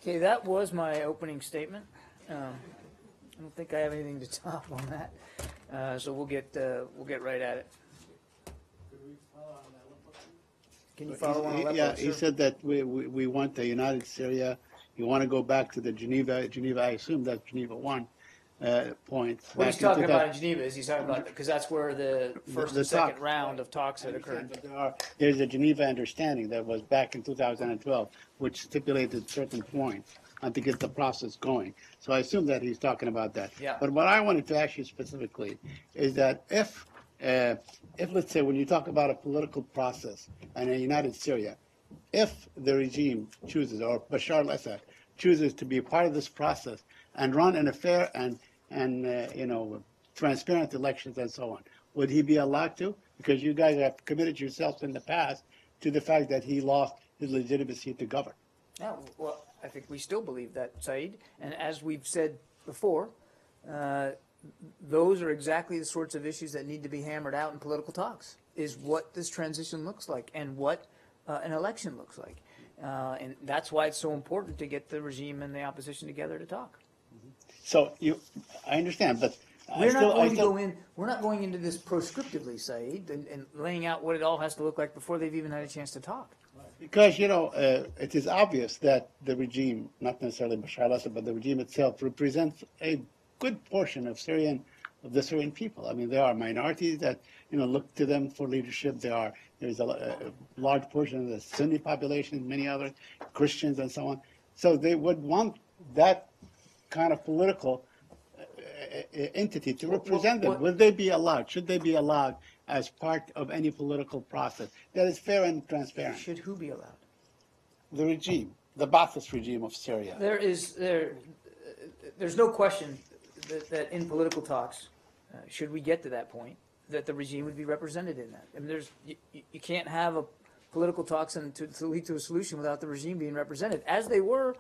Okay, that was my opening statement. I don't think I have anything to top on that, so we'll get right at it. Can you follow on Aleppo? Yeah, sir? he said that we want a united Syria. You want to go back to the Geneva. I assume that's Geneva 1 point. What he's talking about in Geneva is he's talking about, because that's where the first the and second talk- round of talks had occurred. But there's a Geneva understanding that was back in 2012, which stipulated certain points and to get the process going. So I assume that he's talking about that. Yeah. But what I wanted to ask you specifically is that if let's say when you talk about a political process and a united Syria, if the regime chooses, or Bashar al-Assad chooses to be part of this process and run in a fair and transparent elections and so on, would he be allowed to? Because you guys have committed yourselves in the past to the fact that he lost his legitimacy to govern. Yeah, well, I think we still believe that, Saeed. And as we've said before, those are exactly the sorts of issues that need to be hammered out in political talks, is what this transition looks like and what an election looks like. And that's why it's so important to get the regime and the opposition together to talk. So I understand, but We're not going into this proscriptively, Saeed, and laying out what it all has to look like before they've even had a chance to talk. Because, it is obvious that the regime, not necessarily Bashar al-Assad, but the regime itself represents a good portion of the Syrian people. I mean, there are minorities that, look to them for leadership. There's a large portion of the Sunni population, many other Christians and so on. So they would want that kind of political entity to represent them. Will they be allowed? Should they be allowed as part of any political process that is fair and transparent? Should who be allowed? The regime, the Ba'athist regime of Syria. There's no question that in political talks, should we get to that point, that the regime would be represented in that. I mean, you can't have a political talks and to lead to a solution without the regime being represented, as they were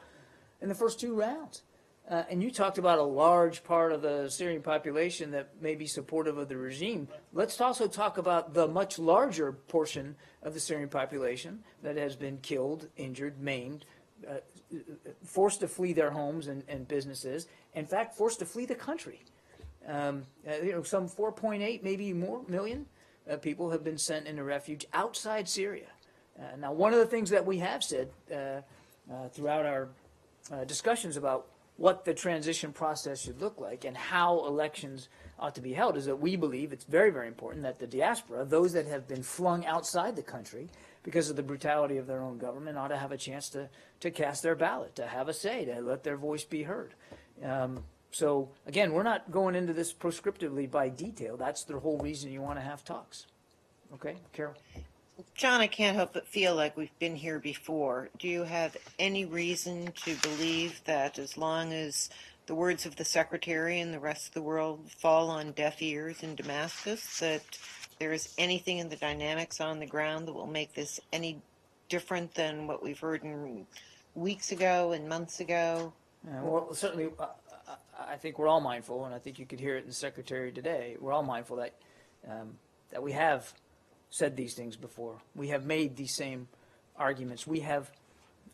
in the first two rounds. And you talked about a large part of the Syrian population that may be supportive of the regime. Let's also talk about the much larger portion of the Syrian population that has been killed, injured, maimed, forced to flee their homes and businesses, in fact, forced to flee the country. Some 4.8, maybe more million people have been sent into refuge outside Syria. Now, one of the things that we have said throughout our discussions about what the transition process should look like and how elections ought to be held is that we believe it's very, very important that the diaspora, those that have been flung outside the country because of the brutality of their own government, ought to have a chance to cast their ballot, to have a say, to let their voice be heard. So, again, we're not going into this proscriptively by detail. That's the whole reason you want to have talks. Okay, Carol? John, I can't help but feel like we've been here before. Do you have any reason to believe that as long as the words of the Secretary and the rest of the world fall on deaf ears in Damascus, that there is anything in the dynamics on the ground that will make this any different than what we've heard in weeks ago and months ago? Well, certainly, I think we're all mindful, and I think you could hear it in the Secretary today, we're all mindful that we have said these things before. We have made these same arguments. We have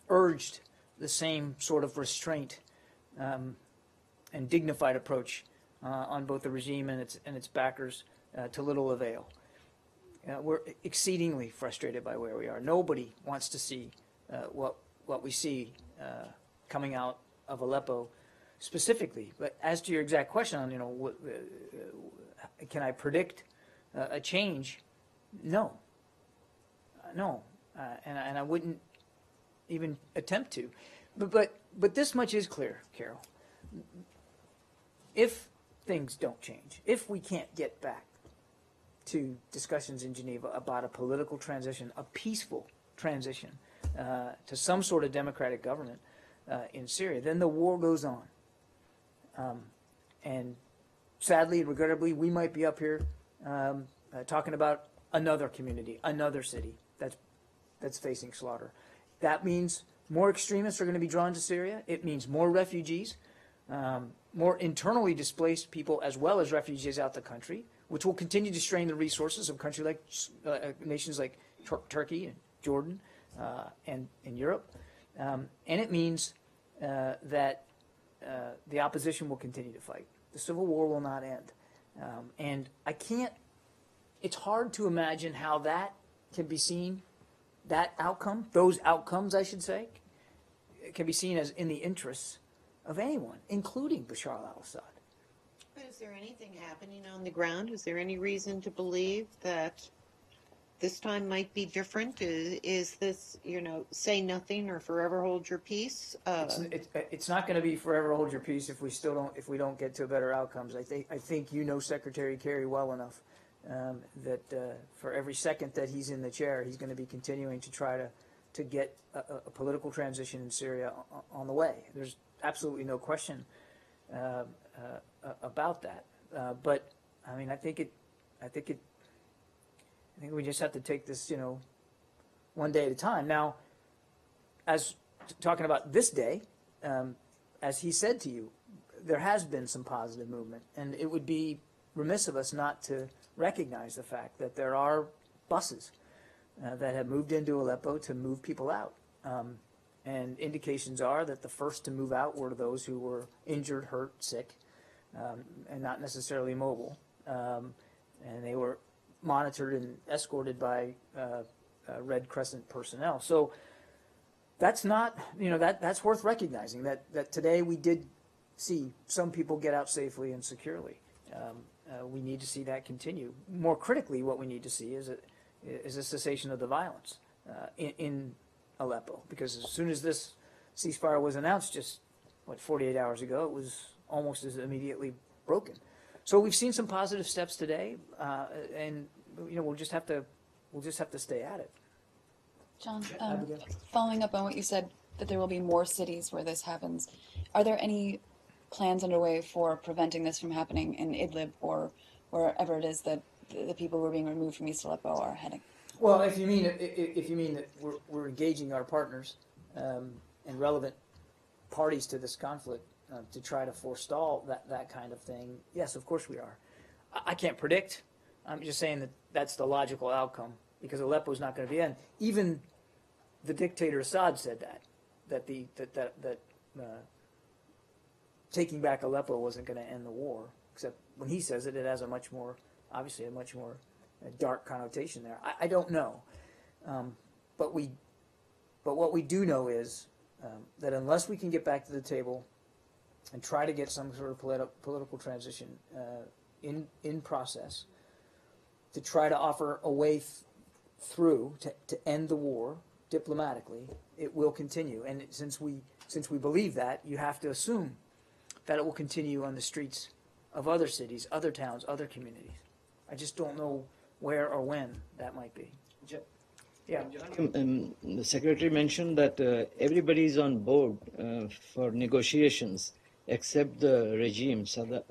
urged the same sort of restraint and dignified approach on both the regime and its backers to little avail. We're exceedingly frustrated by where we are. Nobody wants to see what we see coming out of Aleppo specifically. But as to your exact question on, can I predict a change? No, and I wouldn't even attempt to. But this much is clear, Carol. If things don't change, if we can't get back to discussions in Geneva about a political transition, a peaceful transition to some sort of democratic government in Syria, then the war goes on. And sadly and regrettably, we might be up here talking about another community, another city that's facing slaughter. That means more extremists are going to be drawn to Syria. It means more refugees, more internally displaced people, as well as refugees out the country, which will continue to strain the resources of countries like nations like Turkey and Jordan and Europe. And it means that the opposition will continue to fight. The civil war will not end. And I can't, it's hard to imagine how that can be seen, that outcome, those outcomes, I should say, can be seen as in the interests of anyone, including Bashar al-Assad. But is there anything happening on the ground? Is there any reason to believe that this time might be different? Is this, say nothing or forever hold your peace? It's not going to be forever hold your peace if we don't get to better outcomes. I think Secretary Kerry well enough that for every second that he's in the chair, he's going to be continuing to try to get a political transition in Syria on the way. There's absolutely no question about that. But I mean, I think we just have to take this, one day at a time. Now, as talking about this day, as he said to you, there has been some positive movement, and it would be remiss of us not to recognize the fact that there are buses that have moved into Aleppo to move people out. And indications are that the first to move out were those who were injured, hurt, sick, and not necessarily mobile. And they were monitored and escorted by Red Crescent personnel. So that's not, that's worth recognizing, that today we did see some people get out safely and securely. We need to see that continue. More critically, what we need to see is a cessation of the violence in Aleppo, because as soon as this ceasefire was announced, just 48 hours ago, it was almost as immediately broken. So we've seen some positive steps today, and we'll just have to stay at it. John, following up on what you said, that there will be more cities where this happens, are there any plans underway for preventing this from happening in Idlib or wherever it is that the people who are being removed from East Aleppo are heading? Well, if you mean that we're engaging our partners and relevant parties to this conflict to try to forestall that kind of thing, yes, of course we are. I can't predict. I'm just saying that that's the logical outcome, because Aleppo is not going to be end. Even the dictator Assad said that taking back Aleppo wasn't going to end the war. Except when he says it, it has a much more dark connotation there. I don't know, but what we do know is that unless we can get back to the table and try to get some sort of political transition in process, to try to offer a way through to end the war diplomatically, it will continue. And since we believe that, you have to assume that it will continue on the streets of other cities, other towns, other communities. I just don't know where or when that might be. Yeah. The Secretary mentioned that everybody is on board for negotiations except the regime, Assad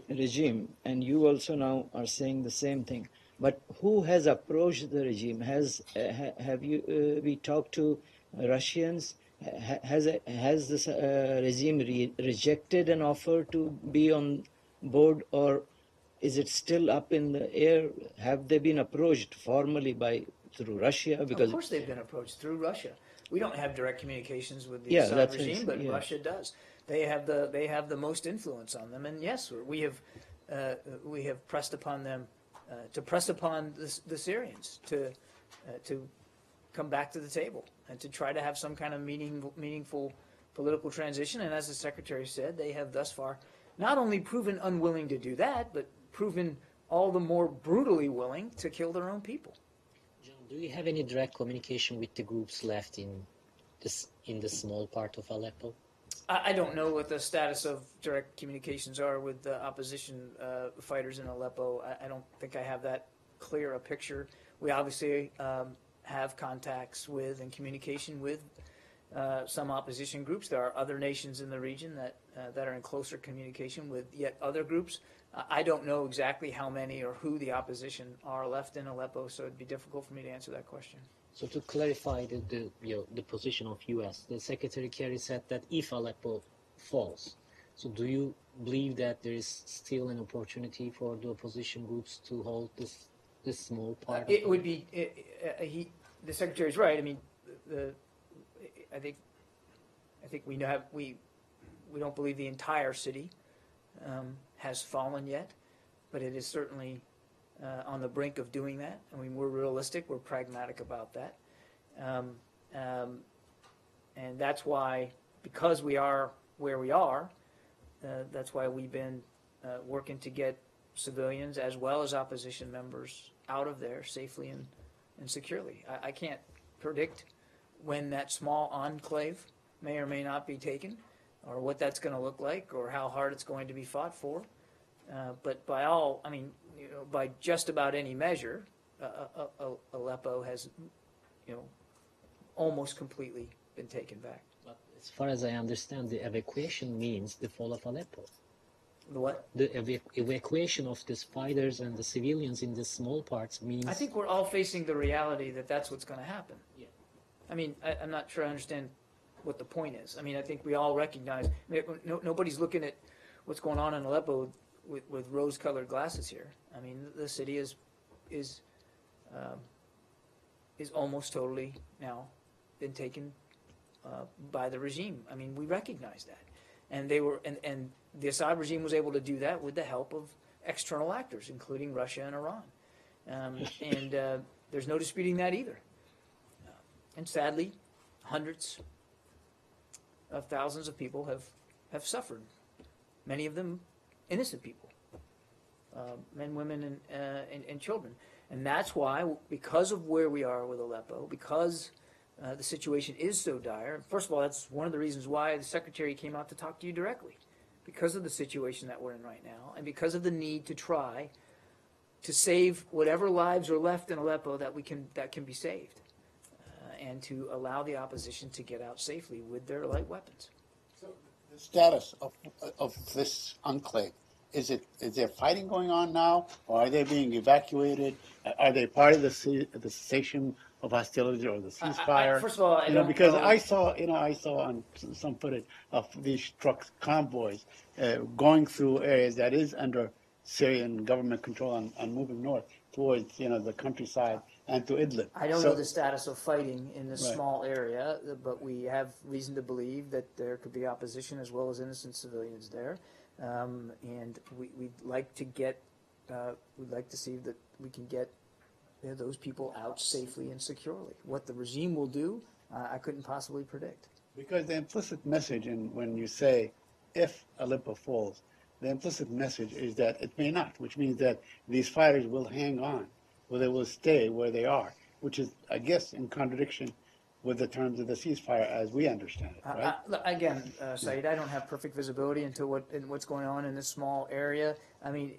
regime, and you also now are saying the same thing. But who has approached the regime? Have we talked to Russians? Has this regime rejected an offer to be on board, or is it still up in the air? Have they been approached formally through Russia? Because of course they've been approached through Russia. We don't have direct communications with the Assad regime, but Russia does. They have the most influence on them, and yes, we have pressed upon them to press upon the Syrians to come back to the table and to try to have some kind of meaningful political transition. And as the Secretary said, they have thus far not only proven unwilling to do that, but proven all the more brutally willing to kill their own people. John, do you have any direct communication with the groups left in the small part of Aleppo? I don't know what the status of direct communications are with the opposition fighters in Aleppo. I don't think I have that clear a picture. We obviously have contacts with and communication with some opposition groups. There are other nations in the region that are in closer communication with yet other groups. I don't know exactly how many or who the opposition are left in Aleppo, so it'd be difficult for me to answer that question. So to clarify the position of U.S., the Secretary Kerry said that if Aleppo falls, so do you believe that there is still an opportunity for the opposition groups to hold this small part? It would be. The Secretary's right. I mean, I think I think we don't believe the entire city has fallen yet, but it is certainly on the brink of doing that. I mean, we're realistic, we're pragmatic about that. And that's why, because we are where we are, that's why we've been working to get civilians as well as opposition members out of there safely and securely. I can't predict when that small enclave may or may not be taken, or what that's going to look like, or how hard it's going to be fought for. But by just about any measure, Aleppo has, almost completely been taken back. But as far as I understand, the evacuation means the fall of Aleppo. The what? The evacuation of these fighters and the civilians in the small parts means. I think we're all facing the reality that that's what's going to happen. Yeah. I mean, I'm not sure I understand what the point is. I mean, I think we all recognize, nobody's looking at what's going on in Aleppo with rose-colored glasses here. I mean, the city is almost totally now been taken by the regime. I mean, we recognize that. And and the Assad regime was able to do that with the help of external actors, including Russia and Iran. And there's no disputing that either. And sadly, hundreds of thousands of people have suffered, many of them innocent people, men, women, and children. And that's why, because of where we are with Aleppo, because the situation is so dire, first of all, that's one of the reasons why the Secretary came out to talk to you directly, because of the situation that we're in right now, and because of the need to try to save whatever lives are left in Aleppo that can be saved, and to allow the opposition to get out safely with their light weapons. So the status of this enclave, is there fighting going on now, or are they being evacuated? Are they part of the cessation of hostilities or the ceasefire? First of all, I don't because know. I saw on some footage of these trucks, convoys, going through areas that is under Syrian government control and moving north towards the countryside and to Idlib. I don't know the status of fighting in this Right. small area, but we have reason to believe that there could be opposition as well as innocent civilians there. And we'd like to see that we can get those people out safely and securely. What the regime will do, I couldn't possibly predict. Because the implicit message when you say, if Aleppo falls, the implicit message is that it may not, which means that these fighters will hang on, or they will stay where they are, which is, I guess, in contradiction with the terms of the ceasefire as we understand it, right? Again, Saeed, I don't have perfect visibility into what's going on in this small area. I mean,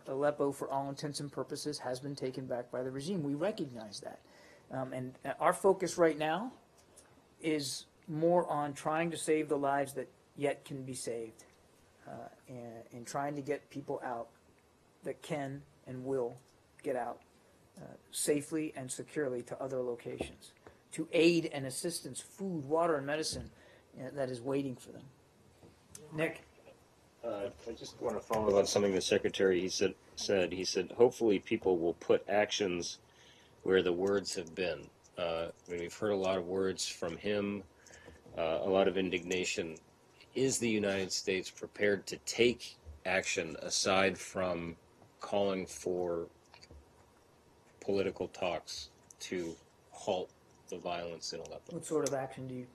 Aleppo, for all intents and purposes, has been taken back by the regime. We recognize that. And our focus right now is more on trying to save the lives that yet can be saved, and trying to get people out that can and will get out safely and securely to other locations, to aid and assistance, food, water, and medicine that is waiting for them. Nick? I just want to follow up on something the Secretary said. He said, hopefully people will put actions where the words have been. We've heard a lot of words from him, a lot of indignation. Is the United States prepared to take action aside from calling for political talks to halt the violence in Aleppo? What sort of action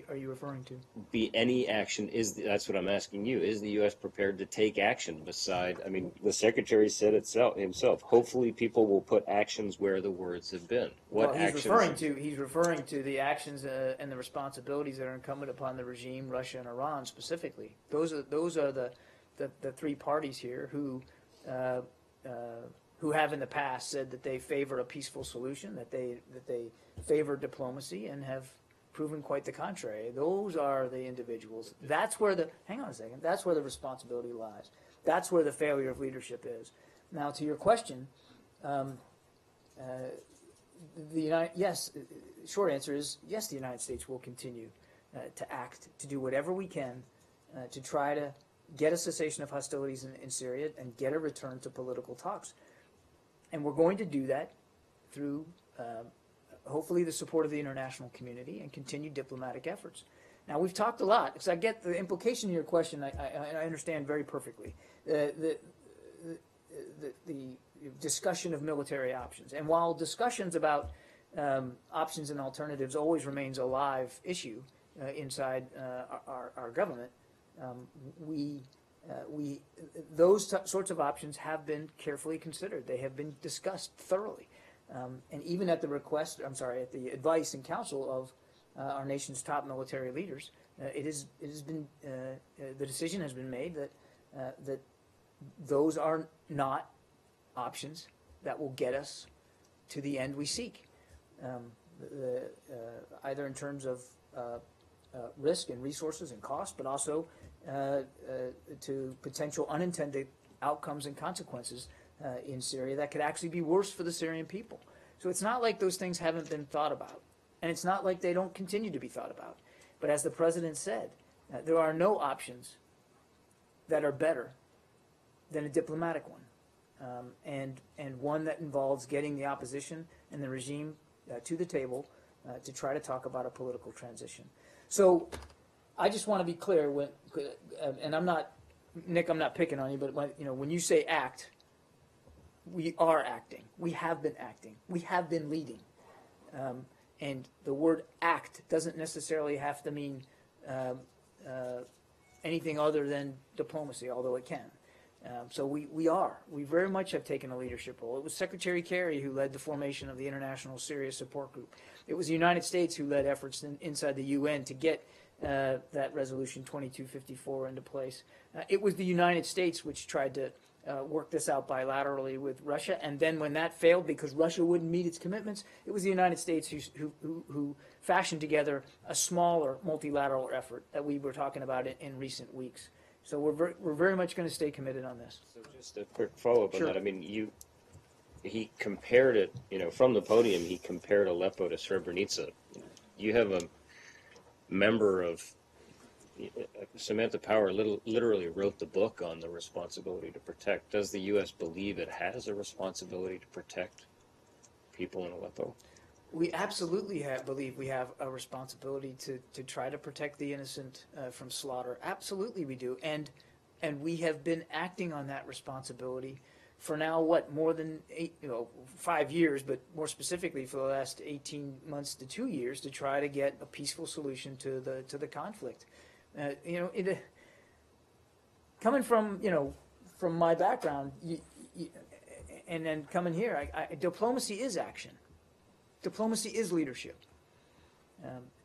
are you referring to? Be any action, that's what I'm asking you. Is the U.S. prepared to take action beside, the Secretary said himself, hopefully people will put actions where the words have been. What actions? He's referring to the actions and the responsibilities that are incumbent upon the regime, Russia and Iran specifically. Those are the three parties here who have in the past said that they favor a peaceful solution, that they favor diplomacy, and have proven quite the contrary. Those are the individuals. That's where hang on a second, that's where the responsibility lies. That's where the failure of leadership is. Now, to your question, short answer is yes, the United States will continue to act, to do whatever we can to try to get a cessation of hostilities in Syria and get a return to political talks. And we're going to do that through hopefully the support of the international community and continued diplomatic efforts. Now, we've talked a lot, because I get the implication of your question, I understand very perfectly. The discussion of military options. And while discussions about options and alternatives always remains a live issue inside our government, those sorts of options have been carefully considered. They have been discussed thoroughly. And even at the at the advice and counsel of our nation's top military leaders, it has been the decision has been made that those are not options that will get us to the end we seek, either in terms of risk and resources and cost, but also to potential unintended outcomes and consequences in Syria that could actually be worse for the Syrian people. So it's not like those things haven't been thought about, and it's not like they don't continue to be thought about. But as the president said, there are no options that are better than a diplomatic one, and one that involves getting the opposition and the regime to the table to try to talk about a political transition. So I just want to be clear, and I'm not, Nick, I'm not picking on you, but when you say act, we are acting. We have been acting. We have been leading. And the word act doesn't necessarily have to mean anything other than diplomacy, although it can. So we very much have taken a leadership role. It was Secretary Kerry who led the formation of the International Syria Support Group. It was the United States who led efforts inside the UN to get that Resolution 2254 into place. It was the United States which tried to work this out bilaterally with Russia, and then when that failed because Russia wouldn't meet its commitments, it was the United States who fashioned together a smaller multilateral effort that we were talking about in recent weeks. So we're very much going to stay committed on this. So just a quick follow-up Sure. on that. I mean, he compared it, from the podium, he compared Aleppo to Srebrenica. You have a member of Samantha Power literally wrote the book on the responsibility to protect. Does the U.S. believe it has a responsibility to protect people in Aleppo? We absolutely believe we have a responsibility to try to protect the innocent from slaughter. Absolutely we do. And we have been acting on that responsibility for now, more than 5 years, but more specifically for the last 18 months to 2 years to try to get a peaceful solution to the conflict. Coming from my background, and then coming here, diplomacy is action. Diplomacy is leadership.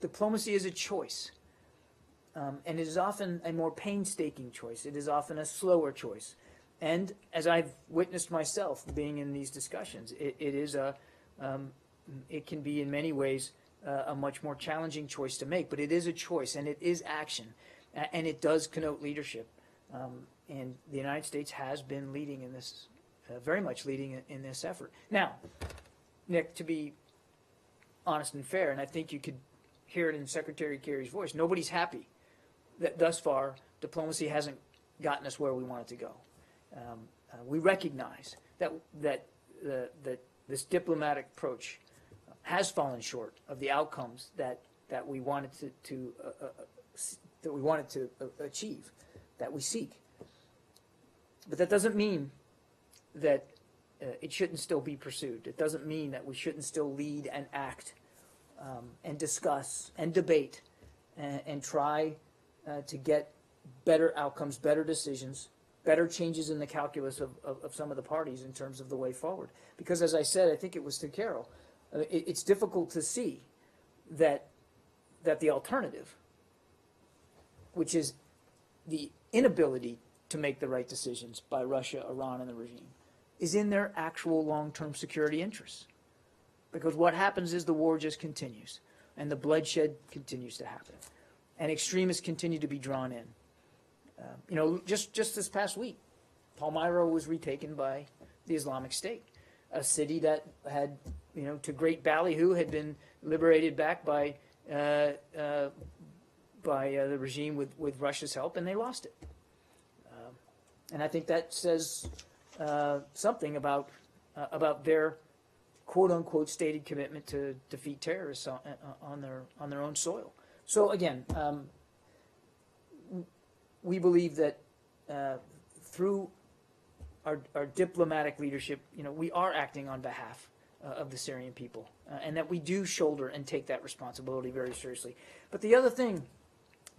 Diplomacy is a choice. And it is often a more painstaking choice. It is often a slower choice. And as I've witnessed myself being in these discussions, it can be in many ways a much more challenging choice to make, but it is a choice and it is action, and it does connote leadership. And the United States has been leading in this, very much leading in this effort. Now, Nick, to be honest and fair, and I think you could hear it in Secretary Kerry's voice, nobody's happy that thus far diplomacy hasn't gotten us where we want it to go. We recognize that this diplomatic approach has fallen short of the outcomes that we wanted to achieve, that we seek. But that doesn't mean that it shouldn't still be pursued. It doesn't mean that we shouldn't still lead and act and discuss and debate and try to get better outcomes, better decisions, better changes in the calculus of some of the parties in terms of the way forward. Because as I said, I think it was to Carol, it's difficult to see that the alternative, which is the inability to make the right decisions by Russia, Iran, and the regime, is in their actual long-term security interests. Because what happens is the war just continues, and the bloodshed continues to happen, and extremists continue to be drawn in. Just this past week, Palmyra was retaken by the Islamic State, a city that had, to great ballyhoo, had been liberated back by the regime with Russia's help, and they lost it. And I think that says something about their quote-unquote stated commitment to defeat terrorists on their own soil. So again, we believe that through our diplomatic leadership, we are acting on behalf of the Syrian people, and that we do shoulder and take that responsibility very seriously. But the other thing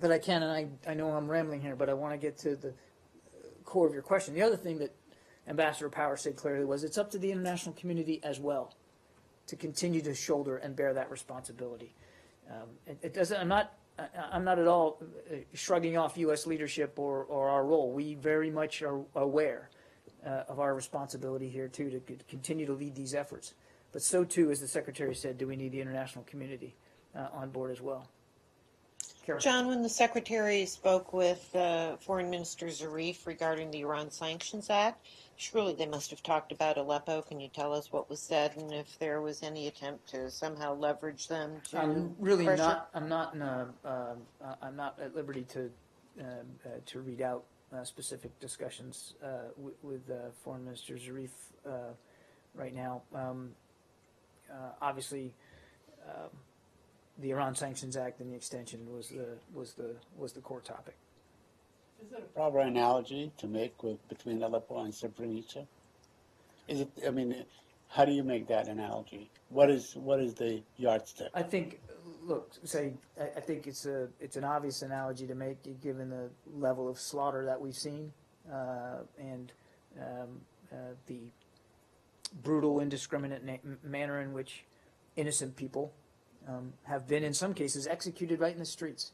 that I can, and I know I'm rambling here, but I want to get to the core of your question. The other thing that Ambassador Power said clearly was it's up to the international community as well to continue to shoulder and bear that responsibility. It doesn't. I'm not at all shrugging off U.S. leadership or our role. We very much are aware of our responsibility here too to continue to lead these efforts. But so too, as the Secretary said, do we need the international community on board as well. Karen. John, when the Secretary spoke with Foreign Minister Zarif regarding the Iran Sanctions Act, surely they must have talked about Aleppo. Can you tell us what was said and if there was any attempt to somehow leverage them to I'm really pressure? not. I'm not. I'm not at liberty to read out specific discussions with Foreign Minister Zarif right now. Obviously, the Iran Sanctions Act and the extension was the core topic. Is there a proper analogy to make between Aleppo and Srebrenica? Is it? I mean, how do you make that analogy? What is the yardstick? I think. Look, I think it's an obvious analogy to make, given the level of slaughter that we've seen, and the brutal, indiscriminate manner in which innocent people have been, in some cases, executed right in the streets.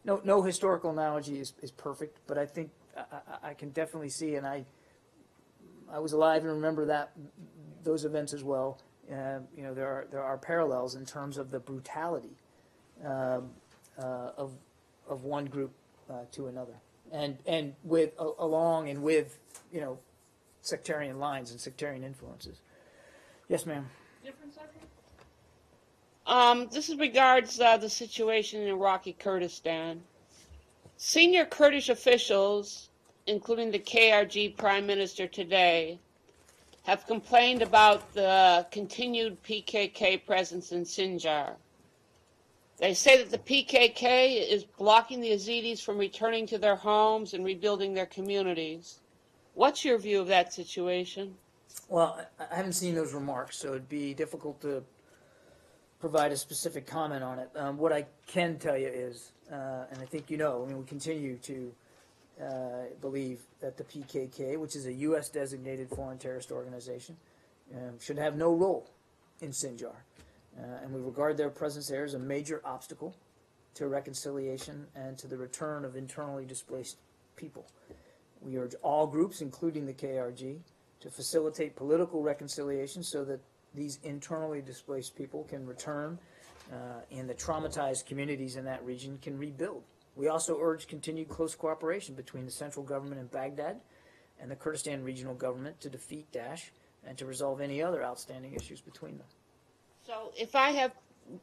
No historical analogy is perfect, but I think I can definitely see, and I was alive and remember those events as well. There are parallels in terms of the brutality of one group to another, and with along and with sectarian lines and sectarian influences. Yes, ma'am. This is regards the situation in Iraqi Kurdistan. Senior Kurdish officials, including the KRG Prime Minister today, have complained about the continued PKK presence in Sinjar. They say that the PKK is blocking the Yazidis from returning to their homes and rebuilding their communities. What's your view of that situation? Well, I haven't seen those remarks, so it'd be difficult to provide a specific comment on it. What I can tell you is, and I think we continue to believe that the PKK, which is a U.S. designated foreign terrorist organization, should have no role in Sinjar. And we regard their presence there as a major obstacle to reconciliation and to the return of internally displaced people. We urge all groups, including the KRG, to facilitate political reconciliation so that these internally displaced people can return and the traumatized communities in that region can rebuild. We also urge continued close cooperation between the central government in Baghdad and the Kurdistan regional government to defeat Daesh and to resolve any other outstanding issues between them. So if I have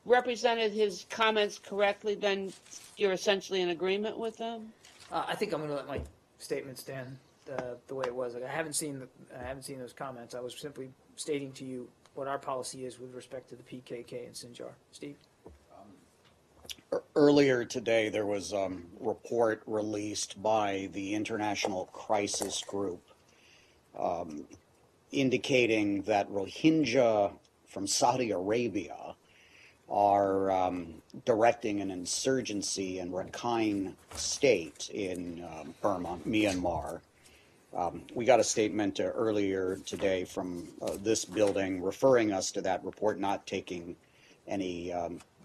represented his comments correctly, then you're essentially in agreement with them? I think I'm going to let my statement stand the way it was. I haven't seen those comments. I was simply stating to you what our policy is with respect to the PKK in Sinjar. Steve? Earlier today, there was a report released by the International Crisis Group indicating that Rohingya from Saudi Arabia are directing an insurgency in Rakhine State in Burma, Myanmar. We got a statement earlier today from this building referring us to that report, not taking any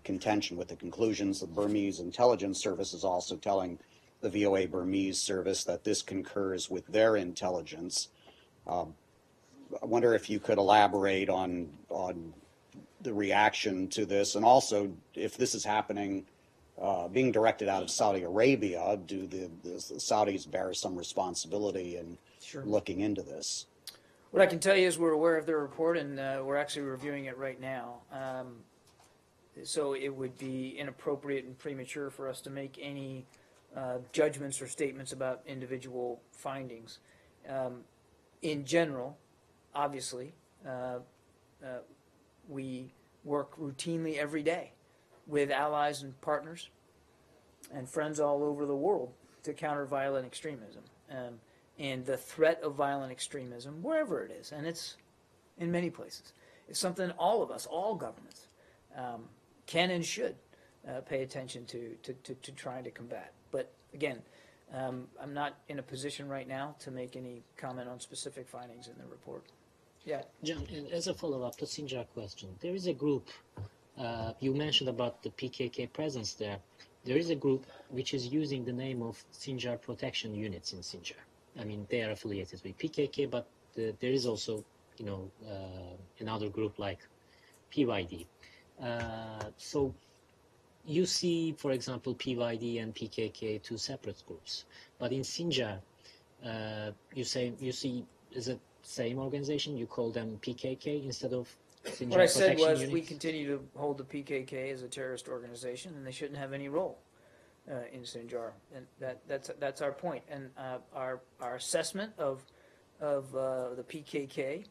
contention with the conclusions. The Burmese intelligence service is also telling the VOA Burmese service that this concurs with their intelligence. I wonder if you could elaborate on the reaction to this, and also if this is happening, being directed out of Saudi Arabia, do the Saudis bear some responsibility in looking into this? What I can tell you is we're aware of their report, and we're actually reviewing it right now. So it would be inappropriate and premature for us to make any judgments or statements about individual findings. In general, obviously, we work routinely every day with allies and partners and friends all over the world to counter violent extremism, and the threat of violent extremism, wherever it is, and it's in many places, is something all of us, all governments, can and should pay attention to trying to combat. But again, I'm not in a position right now to make any comment on specific findings in the report. Yeah. John, and as a follow-up to Sinjar question, there is a group, you mentioned about the PKK presence there. There is a group which is using the name of Sinjar Protection Units in Sinjar. I mean, they are affiliated with PKK, but there is also, another group like PYD. So you see, for example, PYD and PKK, two separate groups. But in Sinjar, you see, is it same organization? You call them PKK instead of Sinjar What I said Protection was Units? we continue to hold the PKK as a terrorist organization, and they shouldn't have any role in Sinjar, and that's our point. And our assessment of the PKK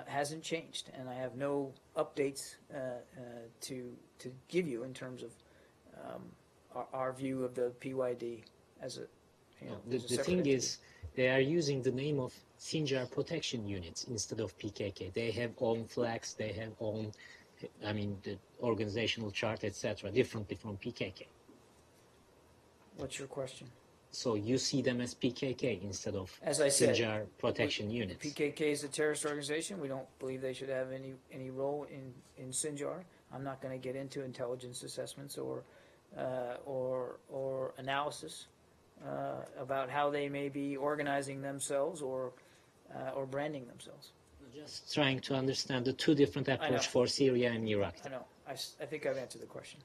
hasn't changed, and I have no updates to give you in terms of our view of the PYD as a. The thing is, they are using the name of Sinjar Protection Units instead of PKK. They have own flags, they have own, the organizational chart, etc., differently from PKK. What's your question? So you see them as PKK instead of As I said, Sinjar Protection Units. PKK is a terrorist organization. We don't believe they should have any role in Sinjar. I'm not going to get into intelligence assessments or analysis about how they may be organizing themselves or branding themselves. Just trying to understand the two different know. approach for Syria and Iraq. I know. I think I've answered the question.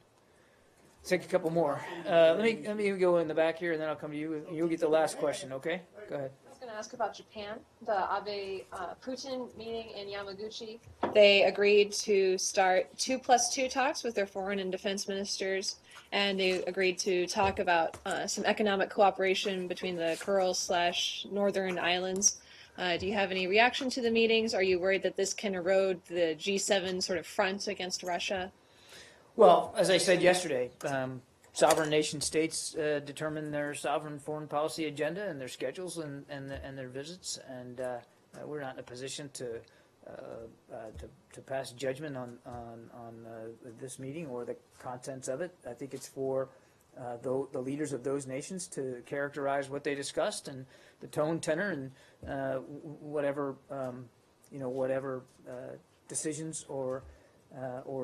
Let's take a couple more. Let me go in the back here, and then I'll come to you. You'll get the last question, okay? Go ahead. I was going to ask about Japan. The Abe Putin meeting in Yamaguchi. They agreed to start 2+2 talks with their foreign and defense ministers, and they agreed to talk about some economic cooperation between the Kuril/Northern Islands. Do you have any reaction to the meetings? Are you worried that this can erode the G7 sort of front against Russia? Well, as I said yesterday, sovereign nation states determine their sovereign foreign policy agenda and their schedules and their visits, and we're not in a position to pass judgment on this meeting or the contents of it. I think it's for the leaders of those nations to characterize what they discussed and the tone, tenor, and whatever decisions or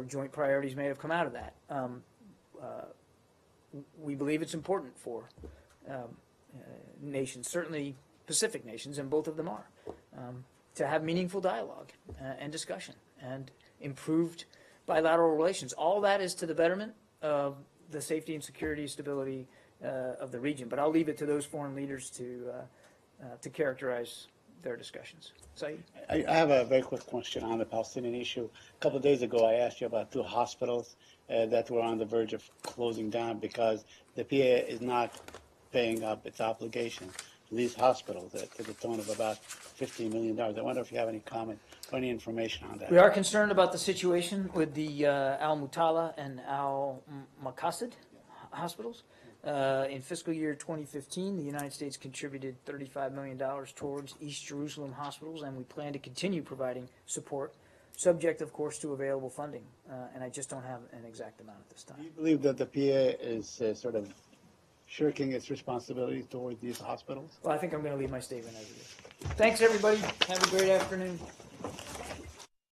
joint priorities may have come out of that. We believe it's important for nations, certainly Pacific nations, and both of them are, to have meaningful dialogue and discussion and improved bilateral relations. All that is to the betterment of the safety and security, stability of the region. But I'll leave it to those foreign leaders to characterize their discussions. Saeed? I have a very quick question on the Palestinian issue. A couple of days ago, I asked you about two hospitals that were on the verge of closing down because the PA is not paying up its obligation to these hospitals to the tune of about $15 million. I wonder if you have any comment or any information on that. We are concerned about the situation with the Al-Mutala and Al-Maqasid hospitals. In fiscal year 2015, the United States contributed $35 million towards East Jerusalem hospitals, and we plan to continue providing support, subject, of course, to available funding. And I just don't have an exact amount at this time. Do you believe that the PA is sort of shirking its responsibility towards these hospitals? Well, I think I'm going to leave my statement as it is. Thanks, everybody. Have a great afternoon.